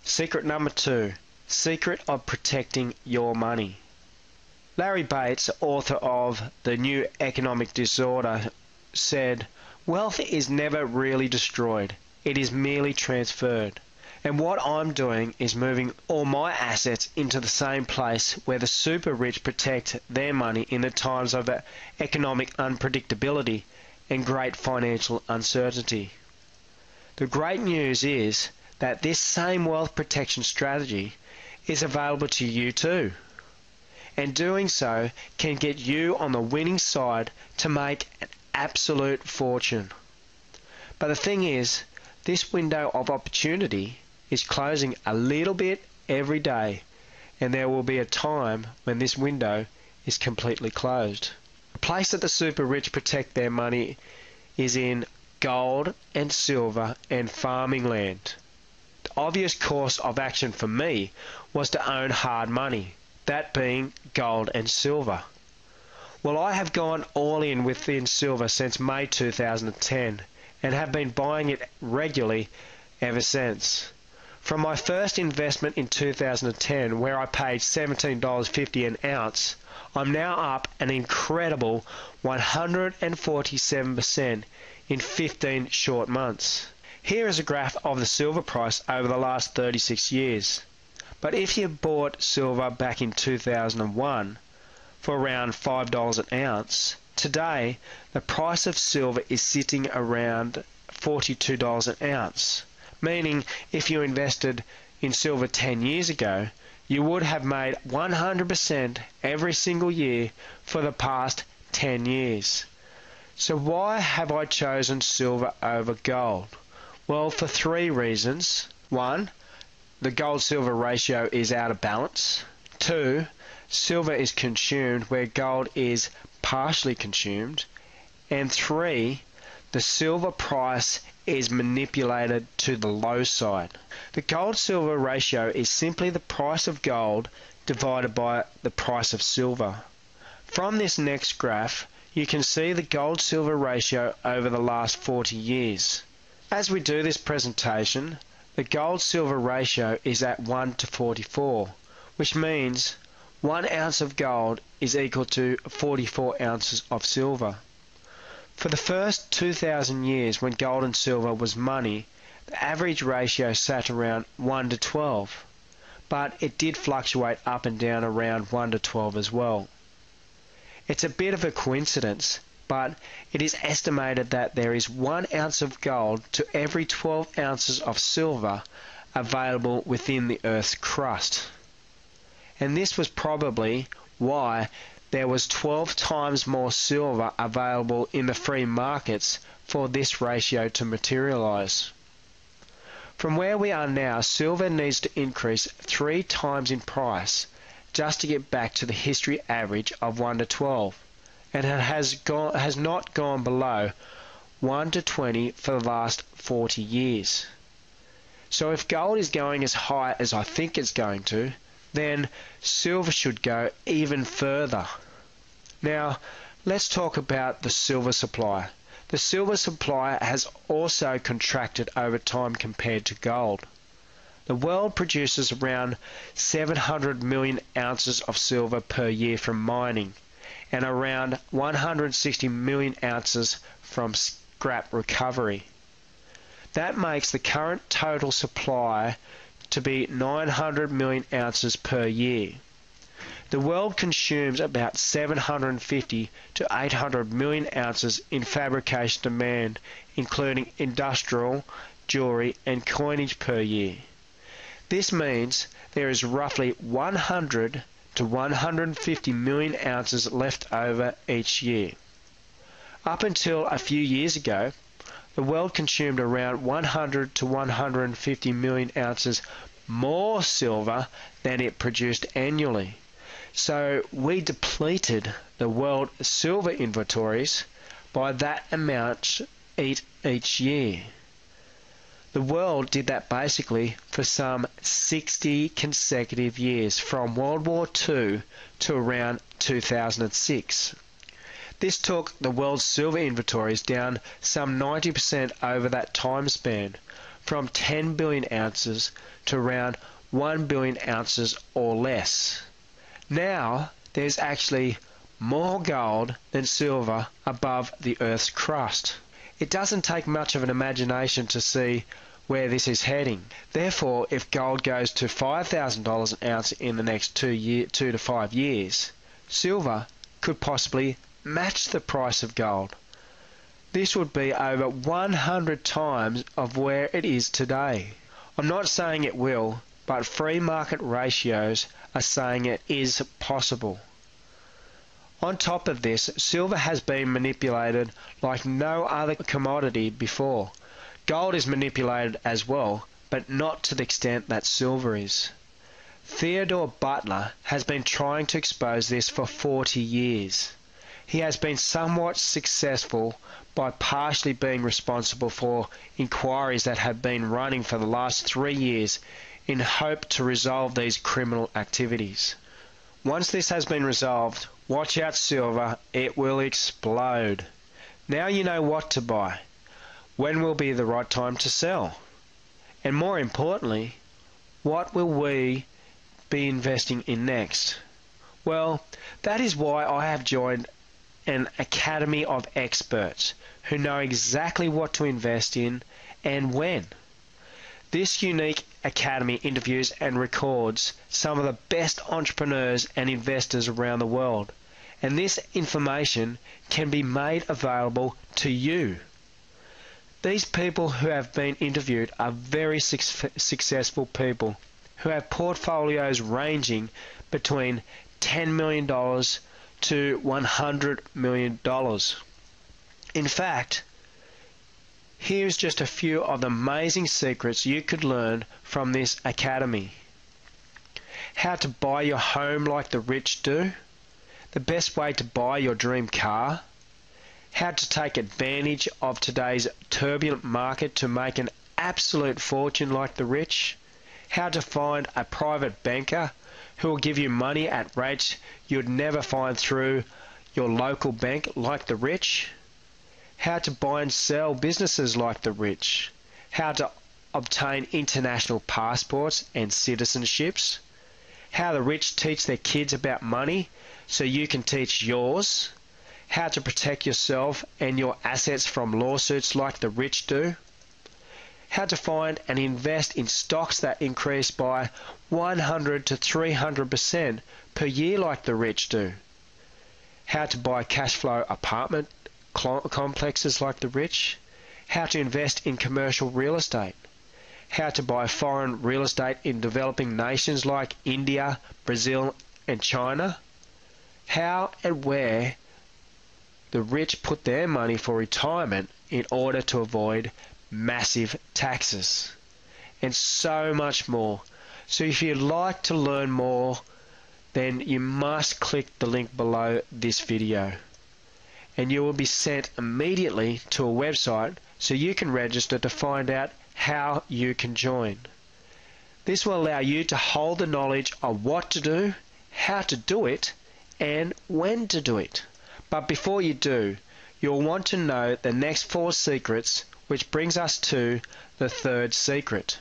Secret number 2. Secret of protecting your money. Larry Bates, author of The New Economic Disorder, said, "Wealth is never really destroyed. It is merely transferred. And what I'm doing is moving all my assets into the same place where the super rich protect their money in the times of economic unpredictability and great financial uncertainty." The great news is that this same wealth protection strategy is available to you too. And doing so can get you on the winning side to make an absolute fortune. But the thing is, this window of opportunity is closing a little bit every day, and there will be a time when this window is completely closed. The place that the super rich protect their money is in gold and silver and farming land. The obvious course of action for me was to own hard money, that being gold and silver. Well, I have gone all in within silver since May 2010 and have been buying it regularly ever since. From my first investment in 2010, where I paid $17.50 an ounce, I'm now up an incredible 147% in 15 short months. Here is a graph of the silver price over the last 36 years. But if you bought silver back in 2001 for around $5 an ounce, today the price of silver is sitting around $42 an ounce, meaning if you invested in silver 10 years ago, you would have made 100% every single year for the past 10 years. So why have I chosen silver over gold? Well, for 3 reasons. 1, the gold-silver ratio is out of balance. 2, silver is consumed where gold is partially consumed. And 3, the silver price is manipulated to the low side. The gold-silver ratio is simply the price of gold divided by the price of silver. From this next graph, you can see the gold-silver ratio over the last 40 years. As we do this presentation, the gold-silver ratio is at 1 to 44, which means 1 ounce of gold is equal to 44 ounces of silver. For the first 2,000 years when gold and silver was money, the average ratio sat around 1 to 12, but it did fluctuate up and down around 1 to 12 as well. It's a bit of a coincidence, but it is estimated that there is 1 ounce of gold to every 12 ounces of silver available within the Earth's crust. And this was probably why there was 12 times more silver available in the free markets for this ratio to materialize. From where we are now, silver needs to increase 3 times in price just to get back to the history average of 1 to 12. And it has not gone below 1 to 20 for the last 40 years. So if gold is going as high as I think it's going to, then silver should go even further. Now, let's talk about the silver supply. The silver supply has also contracted over time compared to gold. The world produces around 700 million ounces of silver per year from mining, and around 160 million ounces from scrap recovery. That makes the current total supply to be 900 million ounces per year. The world consumes about 750 to 800 million ounces in fabrication demand, including industrial, jewelry and coinage per year. This means there is roughly 100 to 150 million ounces left over each year. Up until a few years ago, the world consumed around 100 to 150 million ounces more silver than it produced annually. So we depleted the world silver inventories by that amount each year. The world did that basically for some 60 consecutive years, from World War II to around 2006. This took the world's silver inventories down some 90% over that time span, from 10 billion ounces to around 1 billion ounces or less. Now, there's actually more gold than silver above the Earth's crust. It doesn't take much of an imagination to see where this is heading. Therefore, if gold goes to $5,000 an ounce in the next 2 to 5 years, silver could possibly match the price of gold. This would be over 100 times of where it is today. I'm not saying it will, but free market ratios are saying it is possible. On top of this, silver has been manipulated like no other commodity before. Gold is manipulated as well, but not to the extent that silver is. Theodore Butler has been trying to expose this for 40 years. He has been somewhat successful by partially being responsible for inquiries that have been running for the last 3 years in hope to resolve these criminal activities. Once this has been resolved, watch out silver, it will explode. Now you know what to buy. When will be the right time to sell? And more importantly, what will we be investing in next? Well, that is why I have joined an academy of experts who know exactly what to invest in and when. This unique academy interviews and records some of the best entrepreneurs and investors around the world, and this information can be made available to you. These people who have been interviewed are very successful people who have portfolios ranging between $10 million to $100 million. In fact, here's just a few of the amazing secrets you could learn from this academy. How to buy your home like the rich do. The best way to buy your dream car. How to take advantage of today's turbulent market to make an absolute fortune like the rich. How to find a private banker who will give you money at rates you'd never find through your local bank like the rich. How to buy and sell businesses like the rich. How to obtain international passports and citizenships. How the rich teach their kids about money so you can teach yours. How to protect yourself and your assets from lawsuits like the rich do. How to find and invest in stocks that increase by 100 to 300% per year like the rich do. How to buy cash flow apartment complexes like the rich. How to invest in commercial real estate. How to buy foreign real estate in developing nations like India, Brazil and China. How and where the rich put their money for retirement in order to avoid massive taxes, and so much more. So if you'd like to learn more, then you must click the link below this video, and you will be sent immediately to a website so you can register to find out how you can join. This will allow you to hold the knowledge of what to do, how to do it, and when to do it. But before you do, you'll want to know the next 4 secrets, which brings us to the third secret.